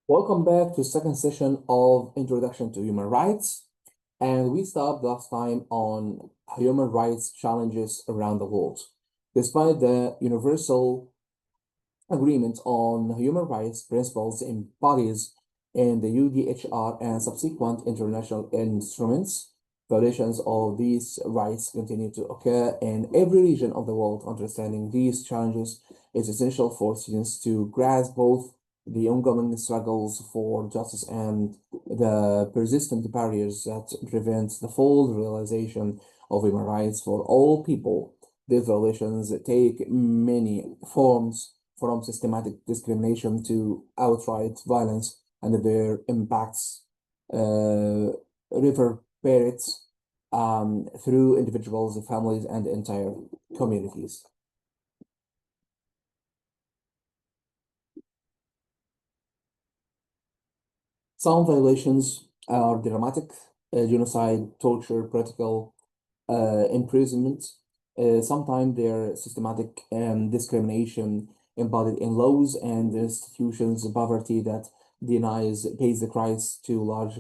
Welcome back to the second session of Introduction to Human Rights. And we stopped last time on human rights challenges around the world. Despite the universal agreement on human rights principles embodied in the UDHR and subsequent international instruments, violations of these rights continue to occur in every region of the world. Understanding these challenges is essential for students to grasp both the ongoing struggles for justice and the persistent barriers that prevent the full realization of human rights for all people. These violations take many forms, from systematic discrimination to outright violence, and their impacts reverberate through individuals, families, and entire communities. Some violations are dramatic: genocide, torture, political imprisonment. Sometimes they're systematic discrimination embodied in laws and institutions, poverty that denies basic rights to large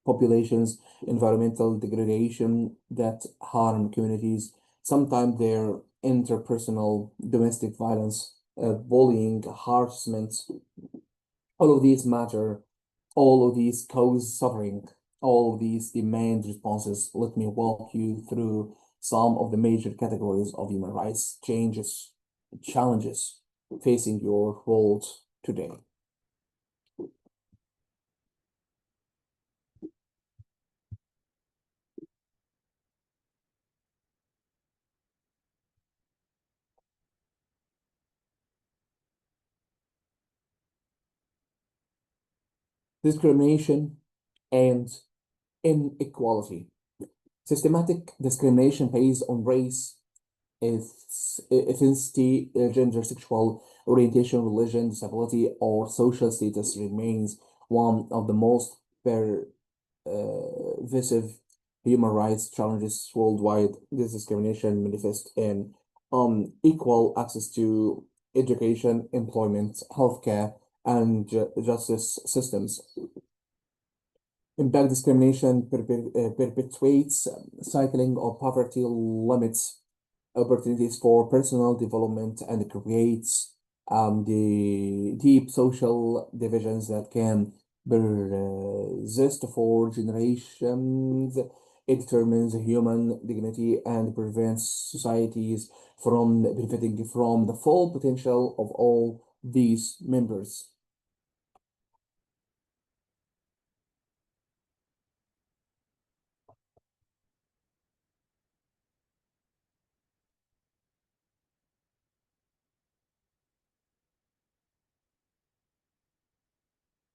populations, environmental degradation that harm communities. Sometimes they're interpersonal, domestic violence, bullying, harassment. All of these matter. All of these cause suffering. All of these demand responses. Let me walk you through some of the major categories of human rights challenges facing your world today. Discrimination and inequality. Systematic discrimination based on race, ethnicity, gender, sexual orientation, religion, disability, or social status remains one of the most pervasive human rights challenges worldwide. This discrimination manifests in equal access to education, employment, healthcare, and justice systems. Impact discrimination perpetuates cycling of poverty, limits opportunities for personal development, and creates the deep social divisions that can persist for generations. It determines human dignity and prevents societies from benefiting from the full potential of all these members.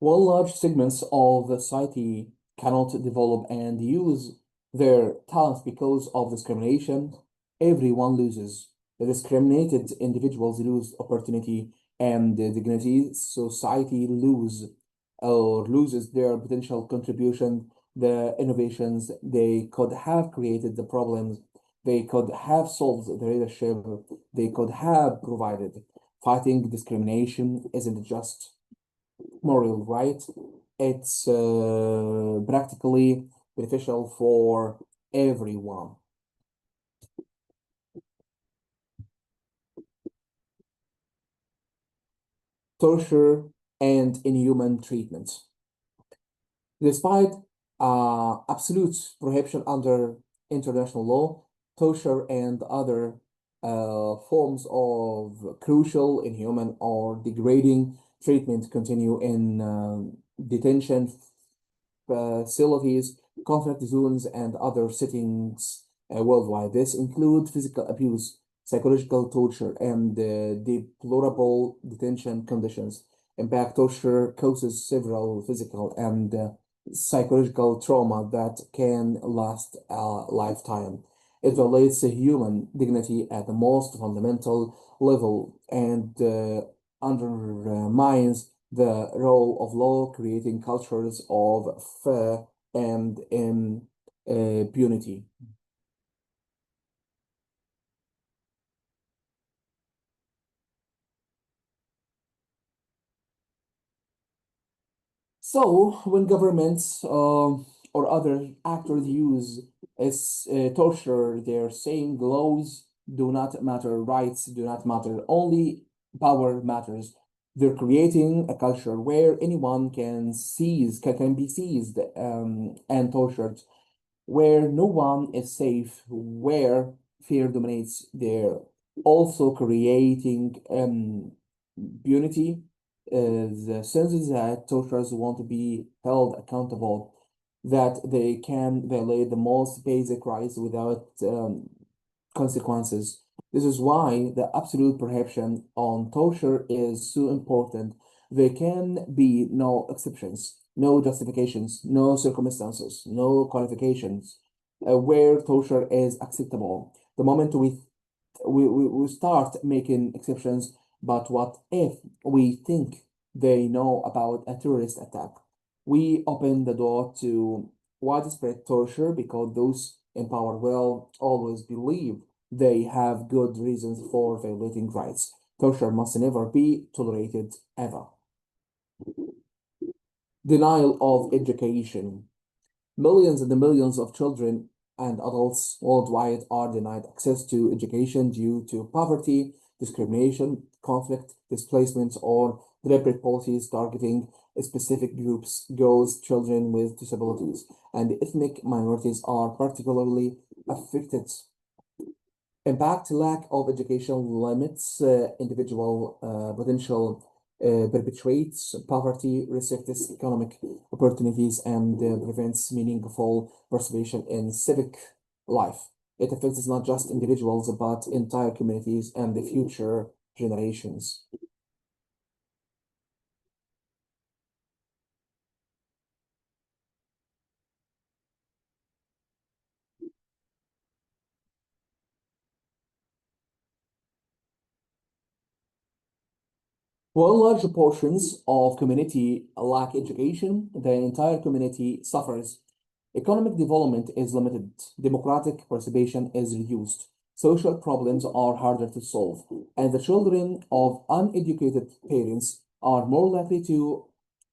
While large segments of the society cannot develop and use their talents because of discrimination, everyone loses. The discriminated individuals lose opportunity and the dignity. Society loses their potential contribution, the innovations they could have created, the problems they could have solved, the leadership they could have provided. Fighting discrimination isn't just moral right. It's practically beneficial for everyone. Torture and inhuman treatment. Despite absolute prohibition under international law, torture and other forms of crucial, inhuman, or degrading treatment continue in detention facilities, conflict zones, and other settings worldwide. This include physical abuse, psychological torture, and deplorable detention conditions. Impact torture causes several physical and psychological trauma that can last a lifetime. It violates the human dignity at the most fundamental level and undermines the role of law, creating cultures of fear and impunity. So when governments or other actors use torture, they're saying laws do not matter, rights do not matter, only power matters. They're creating a culture where anyone can be seized and tortured, where no one is safe, where fear dominates. They're also creating impunity, the sense that torturers want to be held accountable, that they can violate the most basic rights without consequences. This is why the absolute prohibition on torture is so important. There can be no exceptions, no justifications, no circumstances, no qualifications where torture is acceptable. The moment we start making exceptions, but what if we think they know about a terrorist attack? We open the door to widespread torture because those in power will always believe they have good reasons for violating rights. Torture must never be tolerated ever. Denial of education. Millions and the millions of children and adults worldwide are denied access to education due to poverty, discrimination, conflict, displacement, or deliberate policies targeting specific groups, girls, children with disabilities, and ethnic minorities are particularly affected. Impact lack of education limits individual potential, perpetuates poverty, restricts economic opportunities, and prevents meaningful participation in civic life. It affects not just individuals, but entire communities and the future generations. While large portions of community lack education, the entire community suffers. Economic development is limited, democratic participation is reduced, social problems are harder to solve, and the children of uneducated parents are more likely to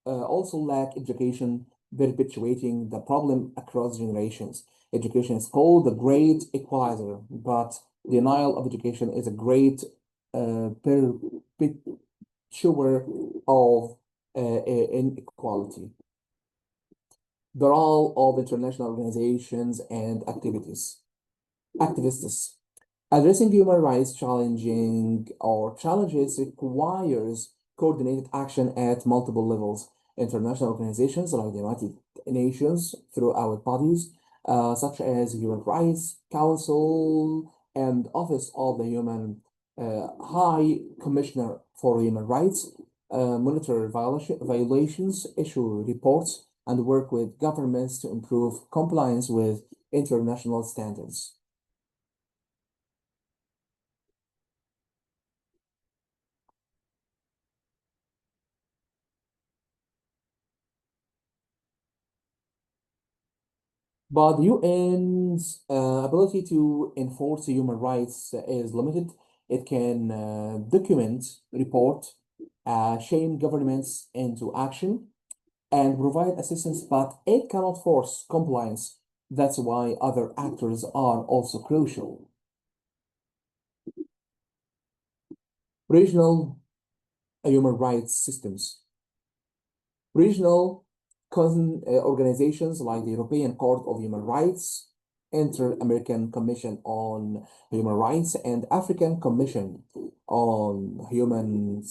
also lack education, perpetuating the problem across generations. Education is called the great equalizer, but denial of education is a great perpetuator of inequality. The role of international organizations and activists. Addressing human rights challenging or challenges requires coordinated action at multiple levels. International organizations like the United Nations throughout bodies such as Human Rights Council and Office of the Human High Commissioner for Human Rights monitor violations, issue reports, and work with governments to improve compliance with international standards. But the UN's ability to enforce human rights is limited. It can document, report, shame governments into action, and provide assistance, but it cannot force compliance. That's why other actors are also crucial. Regional human rights systems. Regional organizations like the European Court of Human Rights, Inter-American Commission on Human Rights, and African Commission on Human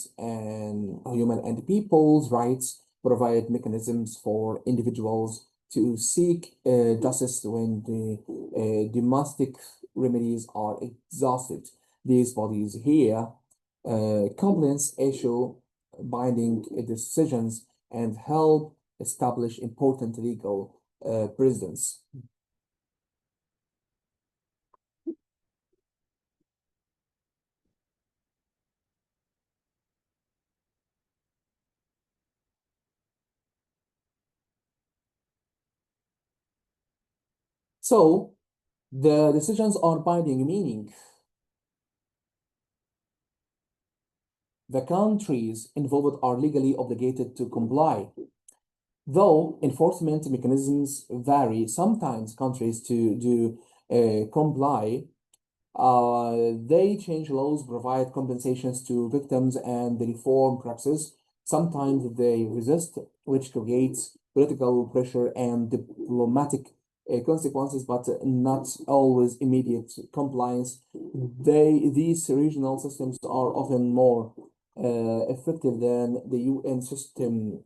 and People's Rights provide mechanisms for individuals to seek justice when the domestic remedies are exhausted. These bodies here complaints issue binding decisions and help establish important legal precedents. So the decisions are binding, meaning the countries involved are legally obligated to comply. Though enforcement mechanisms vary, sometimes countries to do comply. They change laws, provide compensations to victims, and reform practices. Sometimes they resist, which creates political pressure and diplomatic consequences, but not always immediate compliance. These regional systems are often more effective than the UN system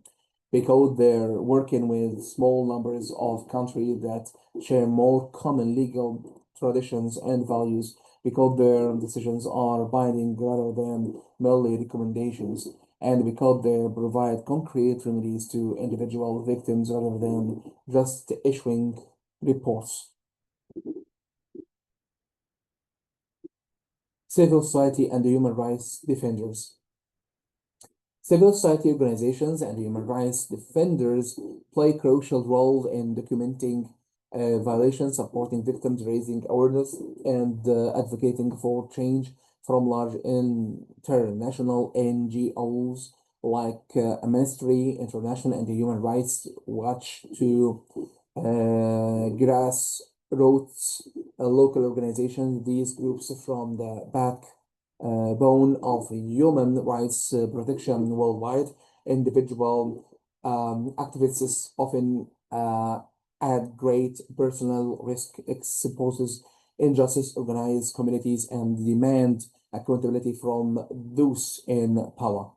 because they're working with small numbers of countries that share more common legal traditions and values, because their decisions are binding rather than merely recommendations, and because they provide concrete remedies to individual victims rather than just issuing reports. Civil society and human rights defenders. Civil society organizations and human rights defenders play a crucial role in documenting violations, supporting victims, raising awareness, and advocating for change from large international NGOs like Amnesty International and the Human Rights Watch to grassroots local organizations. These groups from the backbone of human rights protection worldwide. Individual activists often at great personal risk, exposes injustice, organize communities, and demand accountability from those in power.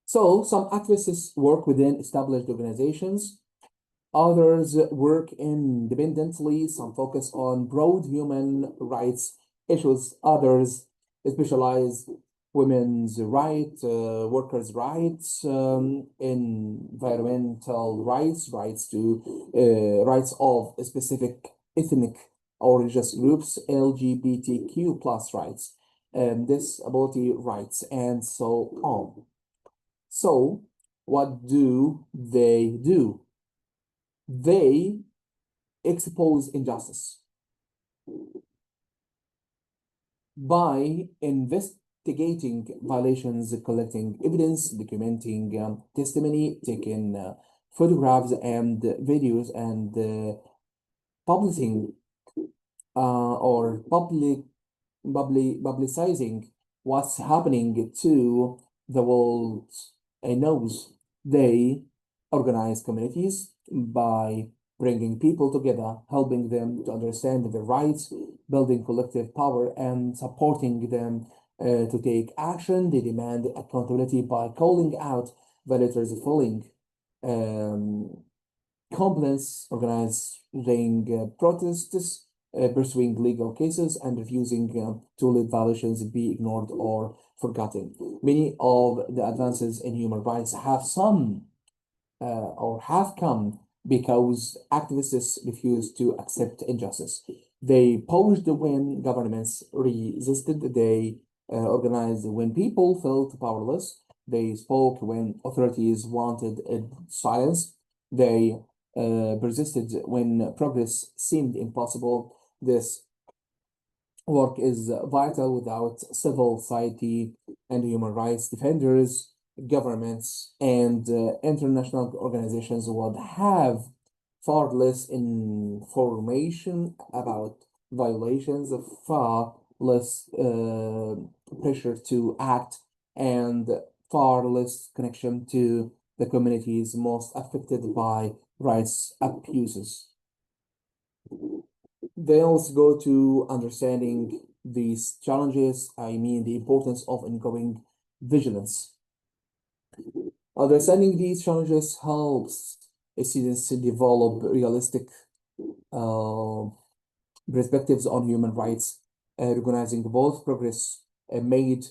So some activists work within established organizations. Others work independently. Some focus on broad human rights issues. Others specialize women's rights, workers' rights, environmental rights, rights of specific ethnic or religious groups, LGBTQ plus rights, disability rights, and so on. So, what do? They expose injustice by investigating violations, collecting evidence, documenting testimony, taking photographs and videos, and publishing or publicizing what's happening to the world knows. They organize communities by bringing people together, helping them to understand their rights, building collective power, and supporting them to take action. They demand accountability by calling out violators, following um, complaints, organizing protests, pursuing legal cases, and refusing to let violations be ignored or forgotten. Many of the advances in human rights have come because activists refused to accept injustice. They posed when governments resisted. They organized when people felt powerless. They spoke when authorities wanted silence. They persisted when progress seemed impossible. This work is vital. Without civil society and human rights defenders, governments, and international organizations would have far less information about violations, far less pressure to act, and far less connection to the communities most affected by rights abuses. Then let's go to understanding these challenges. I mean, the importance of ongoing vigilance. Understanding these challenges helps students to develop realistic uh, perspectives on human rights, recognizing both progress made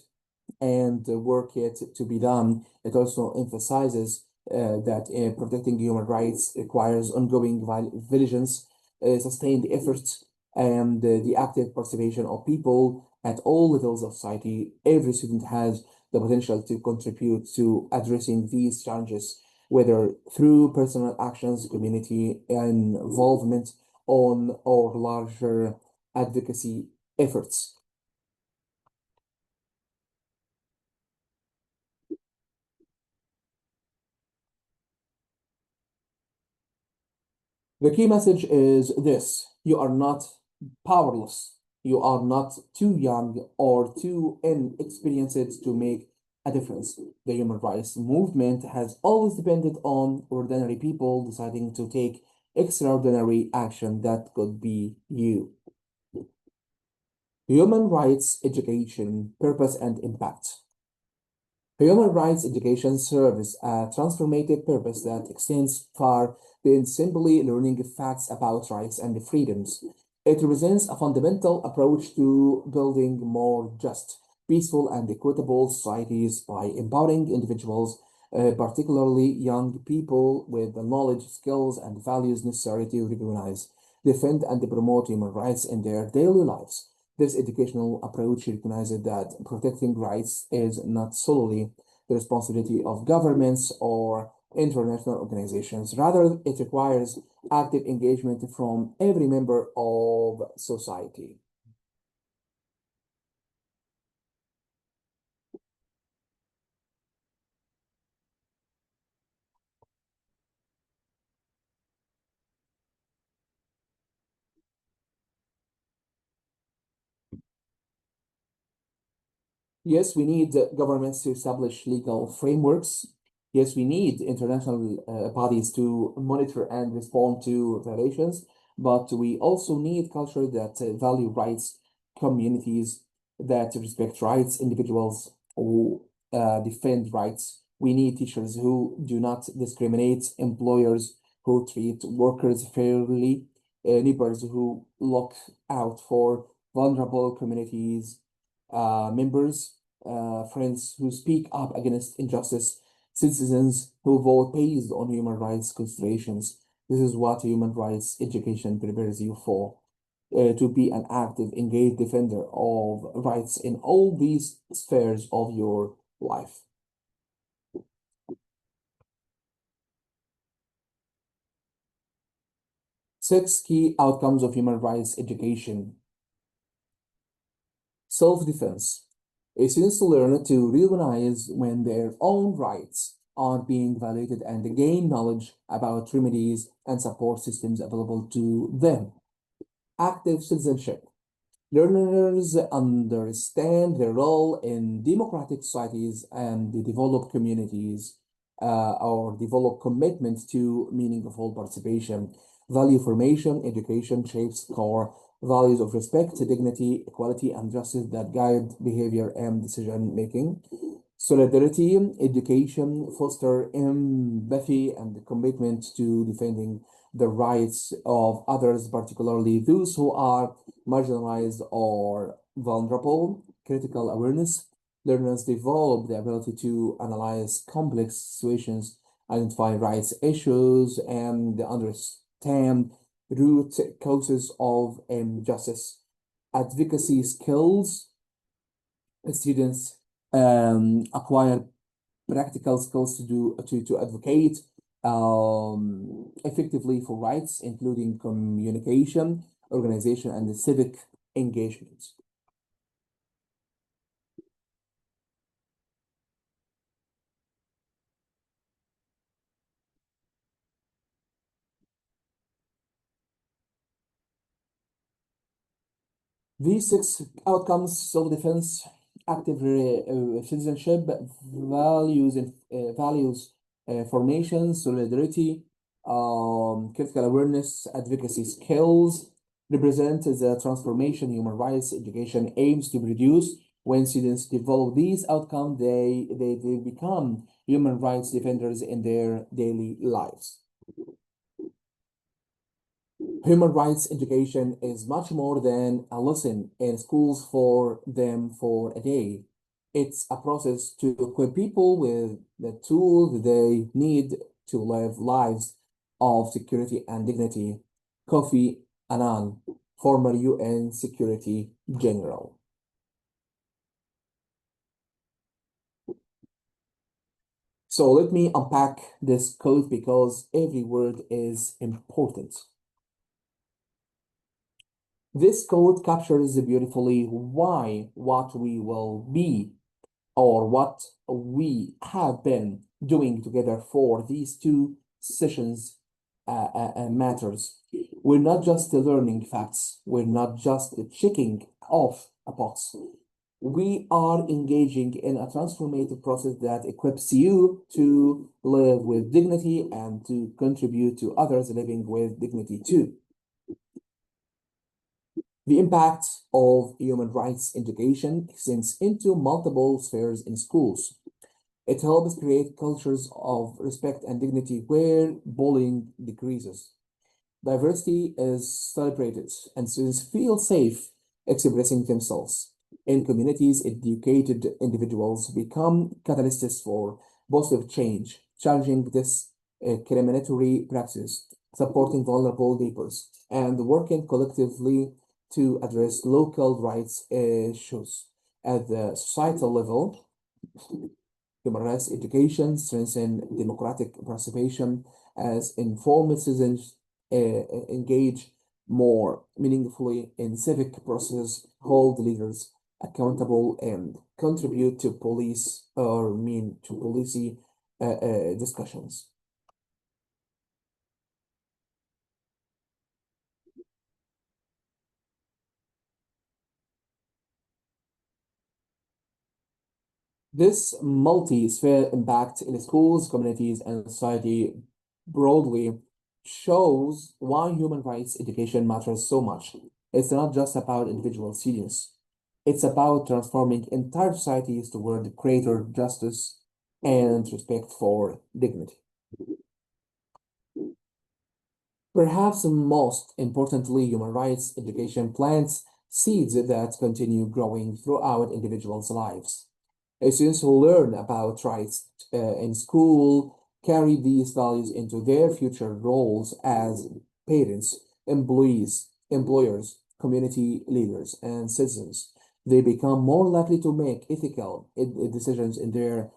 and work yet to be done. It also emphasizes that protecting human rights requires ongoing vigilance, sustained efforts, and the active participation of people at all levels of society. Every student has the potential to contribute to addressing these challenges. whether through personal actions, community involvement, on or larger advocacy efforts. The key message is this: you are not powerless. You are not too young or too inexperienced to make a difference. The human rights movement has always depended on ordinary people deciding to take extraordinary action. That could be you. Human rights education, purpose, and impact. Human rights education serves a transformative purpose that extends far beyond simply learning facts about rights and freedoms. It represents a fundamental approach to building more just, peaceful, and equitable societies by empowering individuals, particularly young people, with the knowledge, skills, and values necessary to recognize, defend, and promote human rights in their daily lives. This educational approach recognizes that protecting rights is not solely the responsibility of governments or international organizations. Rather, it requires active engagement from every member of society. Yes, we need governments to establish legal frameworks. Yes, we need international bodies to monitor and respond to violations, but we also need culture that value rights, communities that respect rights, individuals who defend rights. We need teachers who do not discriminate, employers who treat workers fairly, neighbors who look out for vulnerable communities, members, friends who speak up against injustice, citizens who vote based on human rights considerations. This is what human rights education prepares you for. To be an active, engaged defender of rights in all these spheres of your life. Six key outcomes of human rights education. Self-defense. Students learn to recognize when their own rights are being violated and gain knowledge about remedies and support systems available to them. Active citizenship. Learners understand their role in democratic societies and they develop communities or develop commitment to meaningful participation. Value formation, education shapes core values of respect, dignity, equality, and justice that guide behavior and decision making. Solidarity, education, foster empathy and commitment to defending the rights of others, particularly those who are marginalized or vulnerable. Critical awareness. Learners develop the ability to analyze complex situations, identify rights issues, and understand root causes of injustice. Advocacy skills. Students acquire practical skills to advocate effectively for rights, including communication, organization, and civic engagement. These six outcomes: self-defense, active citizenship, values formation, solidarity, critical awareness, advocacy skills, represent the transformation human rights education aims to produce. When students develop these outcomes, they become human rights defenders in their daily lives. Human rights education is much more than a lesson in schools for them for a day. It's a process to equip people with the tools they need to live lives of security and dignity. Kofi Annan, former UN Security General. So let me unpack this code because every word is important. This code captures beautifully why what we will be or what we have been doing together for these two sessions matters. We're not just learning facts, we're not just checking off a box. We are engaging in a transformative process that equips you to live with dignity and to contribute to others living with dignity too. The impact of human rights education extends into multiple spheres in schools. It helps create cultures of respect and dignity where bullying decreases. Diversity is celebrated, and students feel safe expressing themselves. In communities, educated individuals become catalysts for positive change, challenging discriminatory practice, supporting vulnerable neighbors, and working collectively to address local rights issues. At the societal level, human rights education strengthens democratic participation as informed citizens engage more meaningfully in civic process, hold leaders accountable, and contribute to policy discussions. This multi-sphere impact in schools, communities, and society broadly shows why human rights education matters so much. It's not just about individual students. It's about transforming entire societies toward greater justice and respect for dignity. Perhaps most importantly, human rights education plants seeds that continue growing throughout individuals' lives. Students who learn about rights in school carry these values into their future roles as parents, employees, employers, community leaders, and citizens. They become more likely to make ethical decisions in their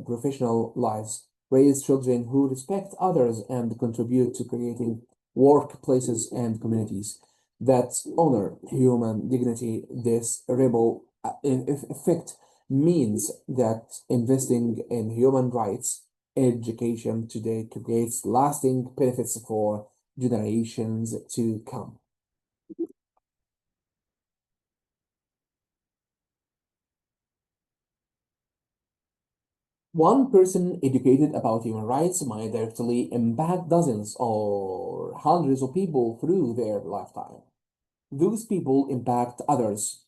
professional lives, raise children who respect others, and contribute to creating workplaces and communities that honor human dignity. This ripple effect means that investing in human rights education today creates lasting benefits for generations to come. One person educated about human rights might directly impact dozens or hundreds of people through their lifetime. Those people impact others.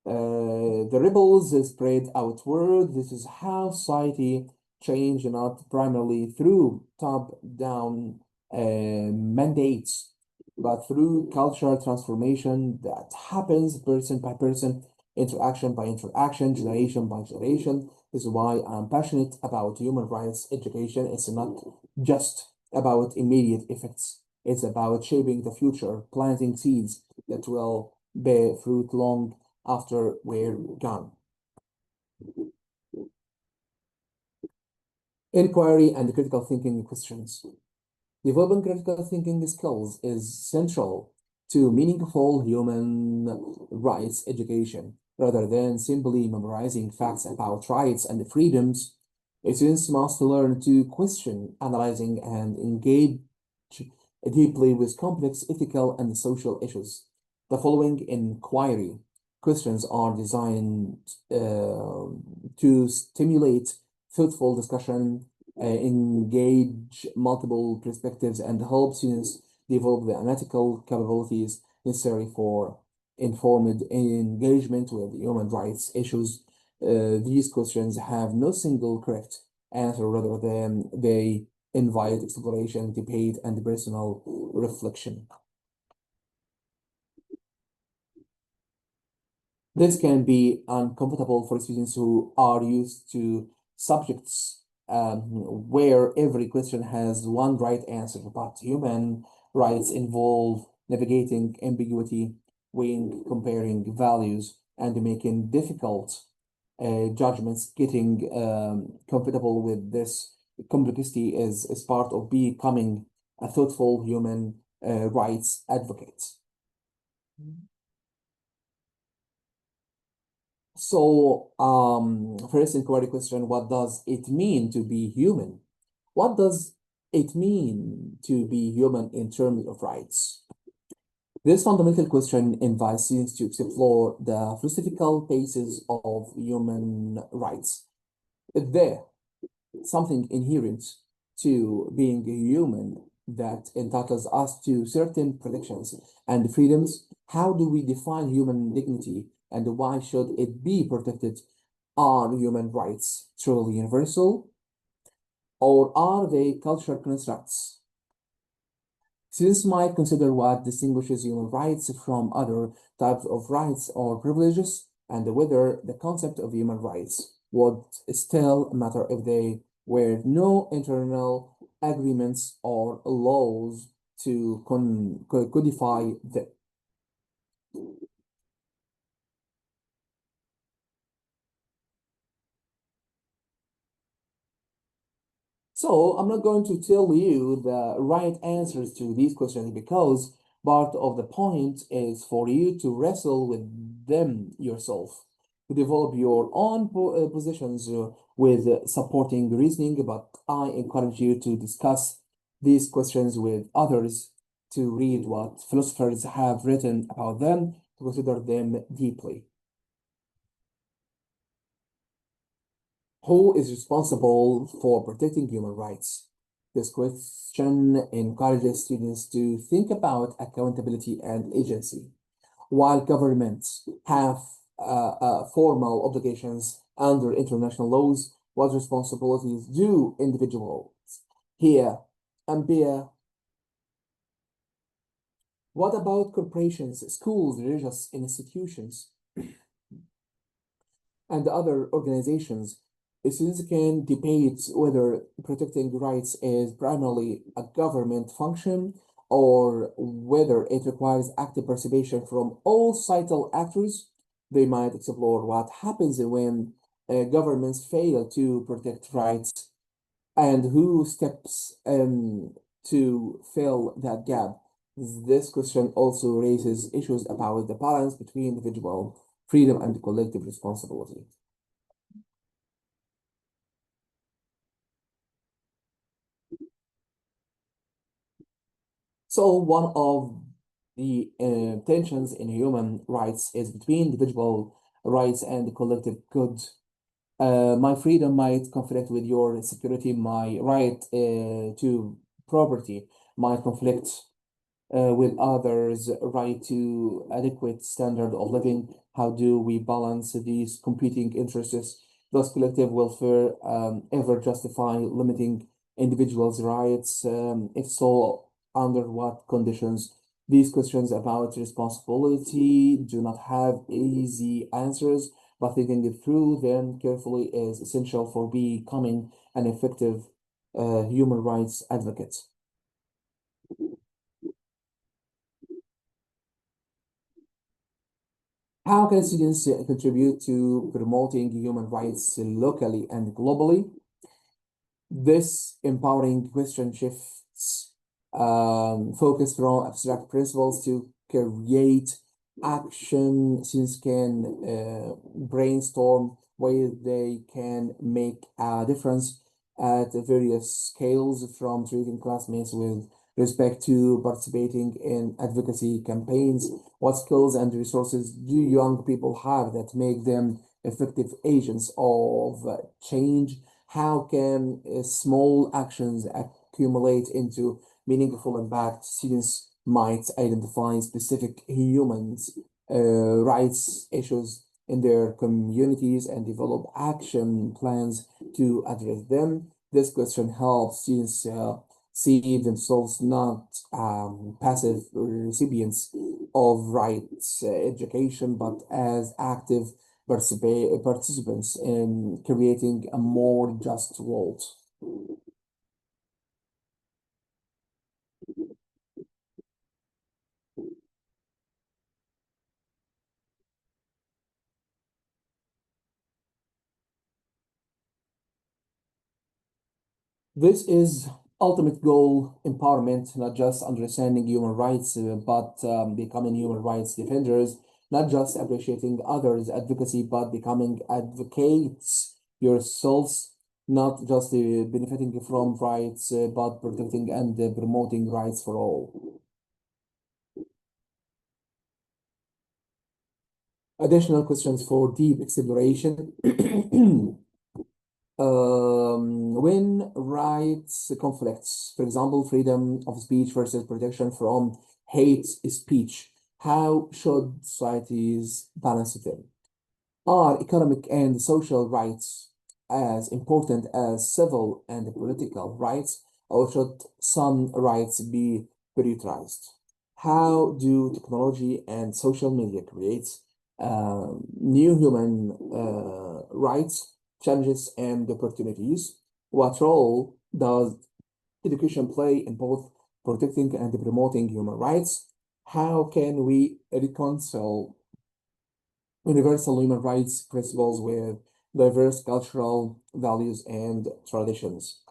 The ripples spread outward. This is how society change, not primarily through top-down mandates, but through cultural transformation that happens person by person, interaction by interaction, generation by generation. This is why I'm passionate about human rights education. It's not just about immediate effects. It's about shaping the future, planting seeds that will bear fruit long after we're gone. Inquiry and critical thinking questions. Developing critical thinking skills is central to meaningful human rights education. Rather than simply memorizing facts about rights and freedoms, students must learn to question, analyzing, and engage deeply with complex ethical and social issues. The following inquiry questions are designed to stimulate thoughtful discussion, engage multiple perspectives, and help students develop the analytical capabilities necessary for informed engagement with human rights issues. These questions have no single correct answer, rather than they invite exploration, debate, and personal reflection. This can be uncomfortable for students who are used to subjects where every question has one right answer, but human rights involve navigating ambiguity, weighing, comparing values, and making difficult judgments. Getting comfortable with this complexity is part of becoming a thoughtful human rights advocate. So, first inquiry question, what does it mean to be human? What does it mean to be human in terms of rights? This fundamental question invites students to explore the philosophical basis of human rights. Is there something inherent to being a human that entitles us to certain protections and freedoms? How do we define human dignity and why should it be protected? Are human rights truly universal or are they cultural constructs? Students might consider what distinguishes human rights from other types of rights or privileges and whether the concept of human rights would still matter if there were no internal agreements or laws to codify them. So I'm not going to tell you the right answers to these questions because part of the point is for you to wrestle with them yourself, to develop your own positions with supporting reasoning. But I encourage you to discuss these questions with others, to read what philosophers have written about them, to consider them deeply. Who is responsible for protecting human rights? This question encourages students to think about accountability and agency. While governments have formal obligations under international laws, what responsibilities do individuals here and bear? What about corporations, schools, religious institutions, and other organizations? Students can debate whether protecting rights is primarily a government function or whether it requires active participation from all societal actors. They might explore what happens when governments fail to protect rights and who steps to fill that gap. This question also raises issues about the balance between individual freedom and collective responsibility. So one of the tensions in human rights is between individual rights and collective good. My freedom might conflict with your security. My right to property might conflict with others' right to adequate standard of living. How do we balance these competing interests? Does collective welfare ever justify limiting individuals' rights? If so, under what conditions? These questions about responsibility do not have easy answers, but thinking through them carefully is essential for becoming an effective human rights advocate. How can students contribute to promoting human rights locally and globally? This empowering question shifts focus from abstract principles to create action. Students can brainstorm ways they can make a difference at various scales, from treating classmates with respect to participating in advocacy campaigns. What skills and resources do young people have that make them effective agents of change? How can small actions accumulate into meaningful impact? Students might identify specific humans rights issues in their communities and develop action plans to address them. This question helps students see themselves not passive recipients of rights education, but as active participants in creating a more just world. This is ultimate goal empowerment, not just understanding human rights, but becoming human rights defenders, not just appreciating others' advocacy, but becoming advocates yourselves, not just benefiting from rights, but protecting and promoting rights for all. Additional questions for deep exploration. When rights conflicts, for example, freedom of speech versus protection from hate speech, how should societies balance them? Are economic and social rights as important as civil and political rights, or should some rights be prioritized? How do technology and social media create new human rights, challenges, and opportunities? What role does education play in both protecting and promoting human rights? How can we reconcile universal human rights principles with diverse cultural values and traditions?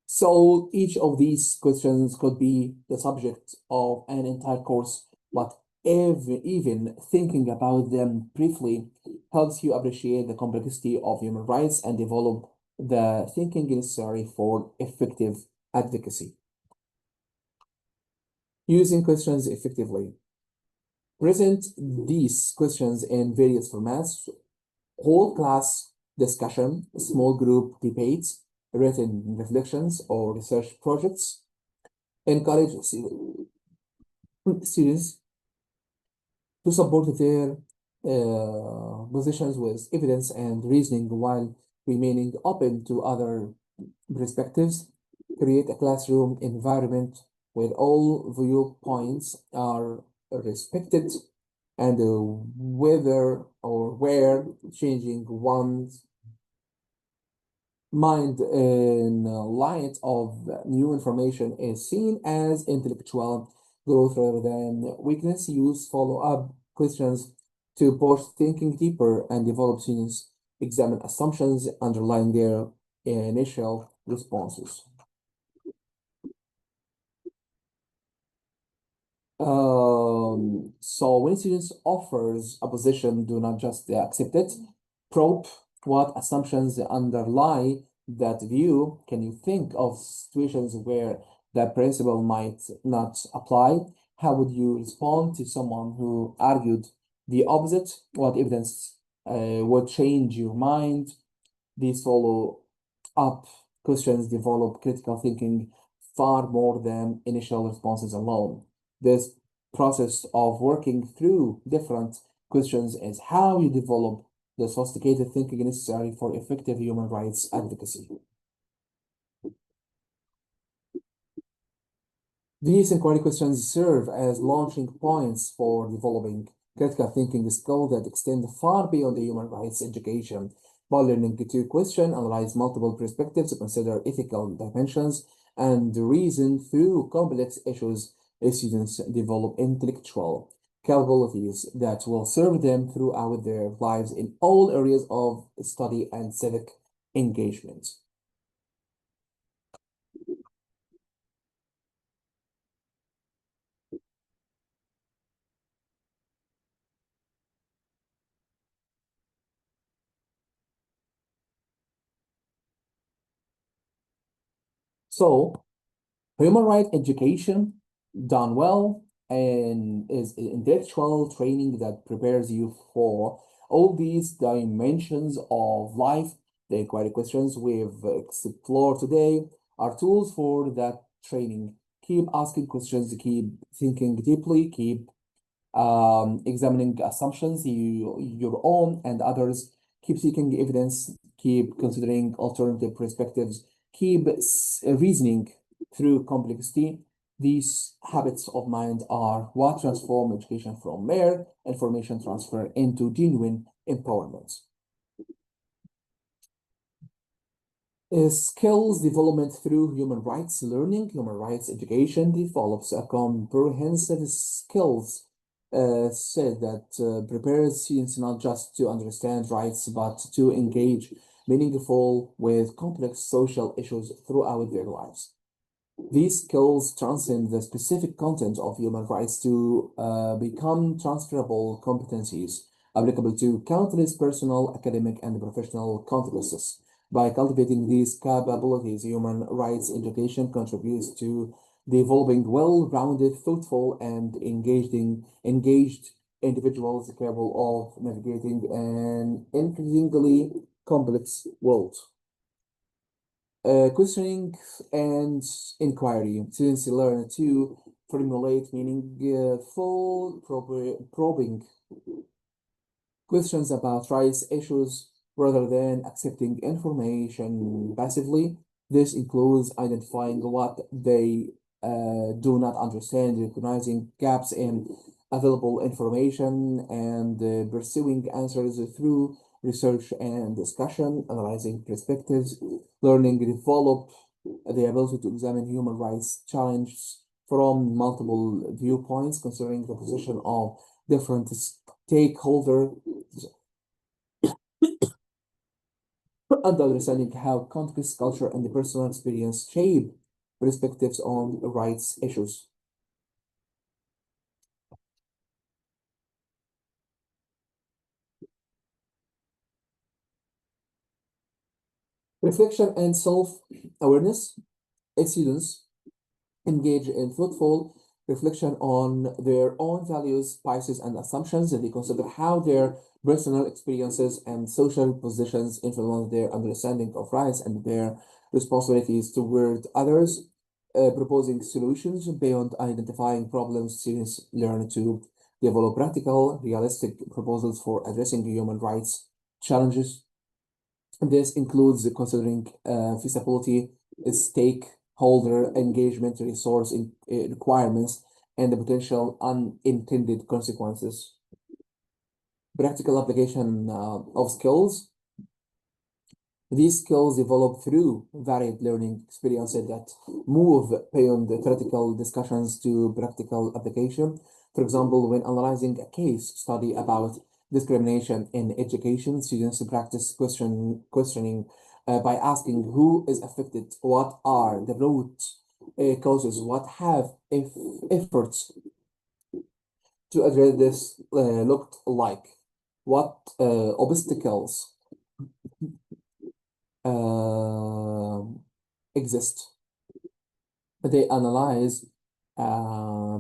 So each of these questions could be the subject of an entire course, but even thinking about them briefly helps you appreciate the complexity of human rights and develop the thinking necessary for effective advocacy. Using questions effectively. Present these questions in various formats: whole class discussion, small group debates, written reflections, or research projects. Encourage students to support their positions with evidence and reasoning while remaining open to other perspectives. Create a classroom environment where all viewpoints are respected and whether or where changing one's mind in light of new information is seen as intellectual growth rather than weakness. Use follow-up questions to push thinking deeper and develop students examine assumptions underlying their initial responses. So when students offers a position, do not just accept it. Probe what assumptions underlie that view. Can you think of situations where that principle might not apply? How would you respond to someone who argued the opposite? What evidence would change your mind? These follow-up questions develop critical thinking far more than initial responses alone. This process of working through different questions is how you develop the sophisticated thinking necessary for effective human rights advocacy. These inquiry questions serve as launching points for developing critical thinking skills that extend far beyond the human rights education. By learning to question, analyze multiple perspectives, consider ethical dimensions, and reason through complex issues, students develop intellectual capabilities that will serve them throughout their lives in all areas of study and civic engagement. So, human rights education done well and is intellectual training that prepares you for all these dimensions of life. The inquiry questions we've explored today are tools for that training. Keep asking questions, keep thinking deeply, keep examining assumptions, your own and others. Keep seeking evidence, keep considering alternative perspectives, keep reasoning through complexity. These habits of mind are what transform education from mere information transfer into genuine empowerment. Skills development through human rights learning. Human rights education develops a comprehensive skills said that prepares students not just to understand rights, but to engage meaningful with complex social issues throughout their lives. These skills transcend the specific content of human rights to become transferable competencies applicable to countless personal, academic, and professional contexts. By cultivating these capabilities, human rights education contributes to developing well-rounded, thoughtful, and engaged individuals capable of navigating an increasingly complex world. Questioning and inquiry. Students learn to formulate meaningful, probing questions about rights issues rather than accepting information passively. This includes identifying what they do not understand, recognizing gaps in available information, and pursuing answers through research and discussion, analyzing perspectives, learning, develop the ability to examine human rights challenges from multiple viewpoints, considering the position of different stakeholders and understanding how context, culture, and the personal experience shape perspectives on rights issues. Reflection and self-awareness. Students engage in thoughtful reflection on their own values, biases, and assumptions. They consider how their personal experiences and social positions influence their understanding of rights and their responsibilities toward others. Proposing solutions beyond identifying problems, students learn to develop practical, realistic proposals for addressing human rights challenges. This includes considering feasibility, stakeholder engagement, requirements, and the potential unintended consequences. Practical application of skills. These skills develop through varied learning experiences that move beyond the theoretical discussions to practical application. For example, when analyzing a case study about discrimination in education, students practice questioning by asking who is affected, what are the root causes, what have efforts to address this looked like, what obstacles uh, exist. They analyze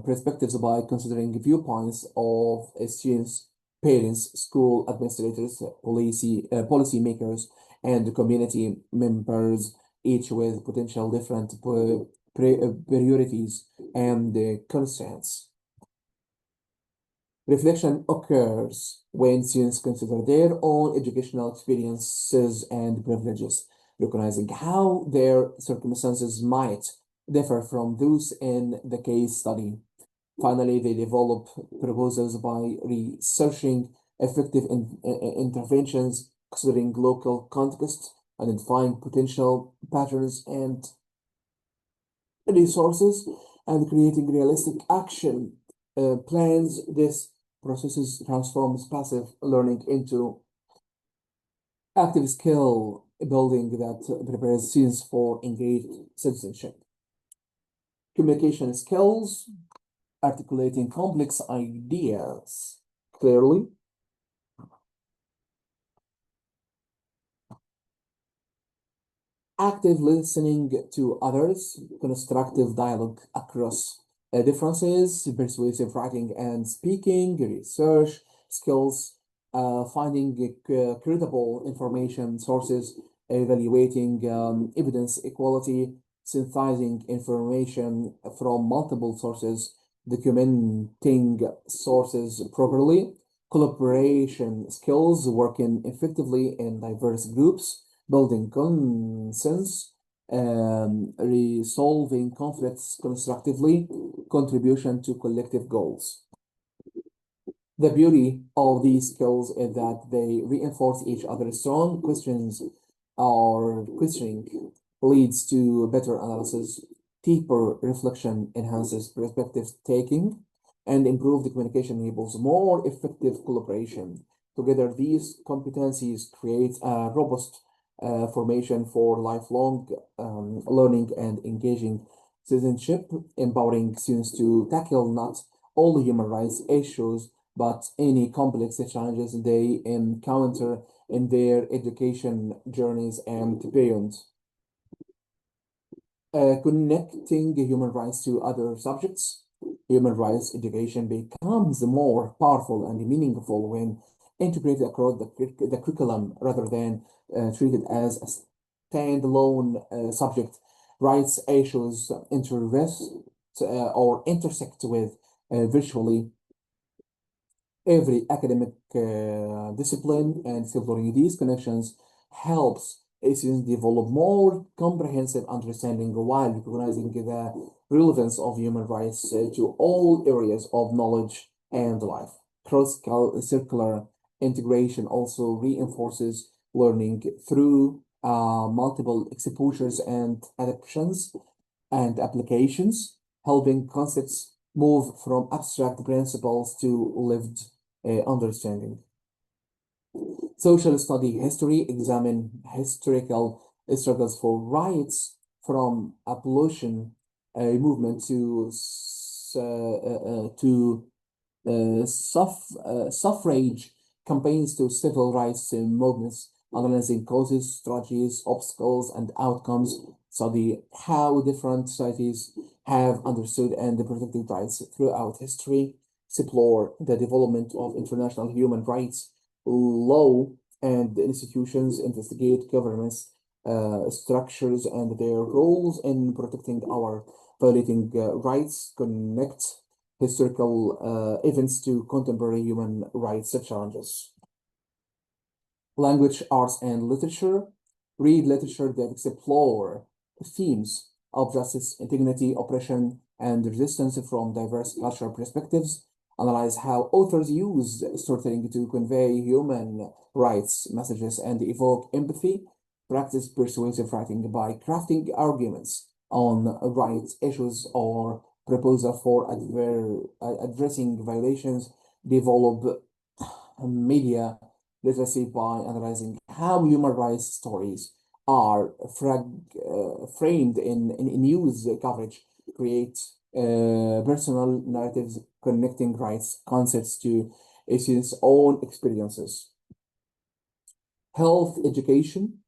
perspectives by considering viewpoints of students, parents, school administrators, policy makers, and community members, each with potential different priorities and constraints. Reflection occurs when students consider their own educational experiences and privileges, recognizing how their circumstances might differ from those in the case study. Finally, they develop proposals by researching effective interventions, considering local context, identifying potential patterns and resources, and creating realistic action plans. This processes transforms passive learning into active skill building that prepares students for engaged citizenship. Communication skills, articulating complex ideas clearly, active listening to others, constructive dialogue across differences, persuasive writing and speaking, research skills, finding credible information sources, evaluating evidence equality, synthesizing information from multiple sources, documenting sources properly, collaboration skills, working effectively in diverse groups, building consensus, resolving conflicts constructively, contribution to collective goals. The beauty of these skills is that they reinforce each other. Strong questions or questioning leads to better analysis, deeper reflection enhances perspective taking, and improved communication enables more effective collaboration. Together, these competencies create a robust formation for lifelong learning and engaging citizenship, empowering students to tackle not only human rights issues, but any complex challenges they encounter in their education journeys and beyond. Connecting human rights to other subjects, human rights education becomes more powerful and meaningful when integrated across the curriculum rather than treated as a standalone subject. Rights issues or intersect with virtually every academic discipline, and exploring these connections helps students develop more comprehensive understanding while recognizing the relevance of human rights to all areas of knowledge and life. Cross-circular integration also reinforces learning through multiple exposures and adaptations and applications, helping concepts move from abstract principles to lived understanding. Social study history examine historical struggles for rights from abolition movement to suffrage campaigns to civil rights movements, analyzing causes, strategies, obstacles, and outcomes. Study how different societies have understood and protected rights throughout history. Explore the development of international human rights law and institutions, investigate governments, structures, and their roles in protecting our violating rights, connect historical events to contemporary human rights challenges. Language, arts, and literature. Read literature that explore themes of justice, dignity, oppression, and resistance from diverse cultural perspectives. Analyze how authors use storytelling to convey human rights messages and evoke empathy. Practice persuasive writing by crafting arguments on rights issues or proposal for addressing violations. Develop media literacy by analyzing how human rights stories are framed in news coverage. Create personal narratives connecting rights concepts to a student's own experiences. Health education.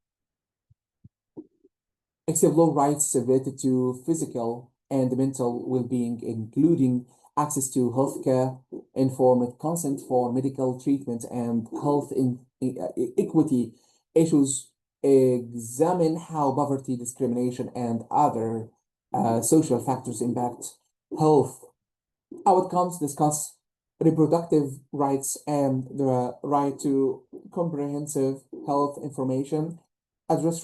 Explore rights related to physical and mental well-being, including access to healthcare, informed consent for medical treatment, and health equity issues. Examine how poverty, discrimination, and other social factors impact health outcomes. Discuss reproductive rights and the right to comprehensive health information. Address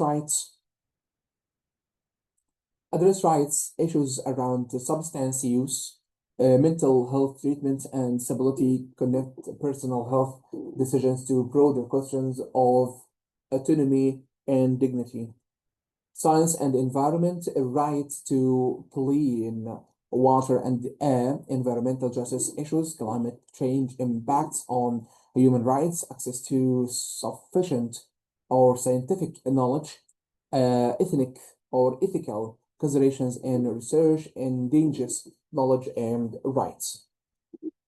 rights issues around substance use, mental health treatment, and disability. Connect personal health decisions to broader questions of autonomy and dignity. Science and environment, a right to clean water and air, environmental justice issues, climate change impacts on human rights, access to sufficient or scientific knowledge, ethnic or ethical considerations in research, endanges knowledge and rights.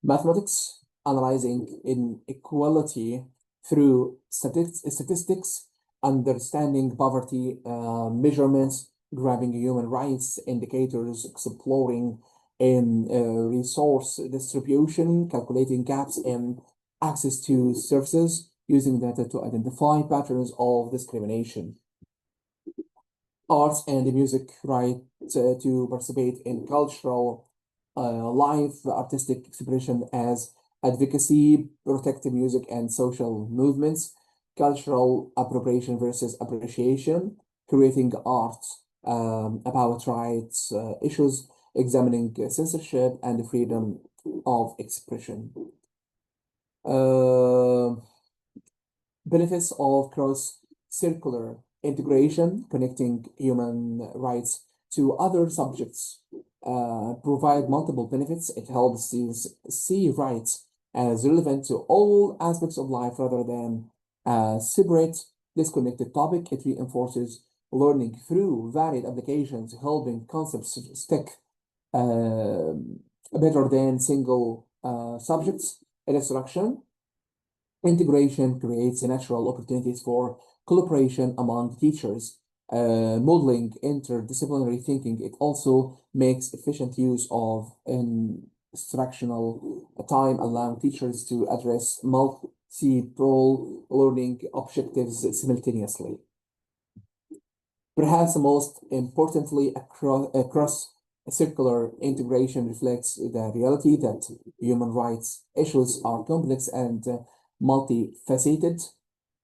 Mathematics, analyzing inequality through statistics, understanding poverty measurements, grabbing human rights indicators, exploring in resource distribution, calculating gaps in access to services, using data to identify patterns of discrimination. Arts and music, right to participate in cultural life, artistic expression as advocacy, protective music and social movements, cultural appropriation versus appreciation, creating art about rights issues, examining censorship and freedom of expression. Benefits of cross-circular integration, connecting human rights to other subjects, provide multiple benefits. It helps students see rights as relevant to all aspects of life rather than a separate, disconnected topic. It reinforces learning through varied applications, helping concepts stick better than single subjects. In instruction, integration creates natural opportunities for collaboration among teachers, modeling interdisciplinary thinking. It also makes efficient use of instructional time, allowing teachers to address multiple learning objectives simultaneously. Perhaps most importantly, across circular integration reflects the reality that human rights issues are complex and multifaceted,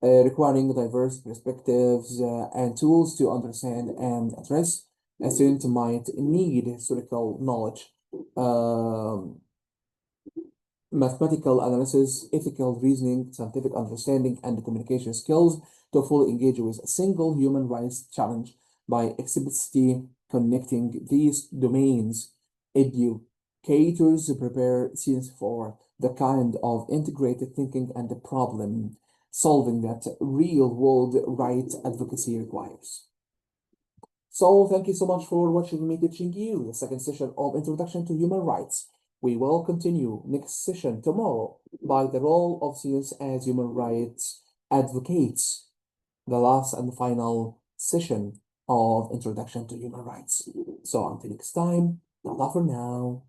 requiring diverse perspectives and tools to understand and address. A student might need historical knowledge, mathematical analysis, ethical reasoning, scientific understanding, and communication skills to fully engage with a single human rights challenge. By explicitly connecting these domains, educators prepare students for the kind of integrated thinking and the problem solving that real-world rights advocacy requires. So thank you so much for watching me teaching you the second session of Introduction to Human Rights. We will continue next session tomorrow by the role of students as human rights advocates, the last and final session of Introduction to Human Rights. So until next time, bye for now.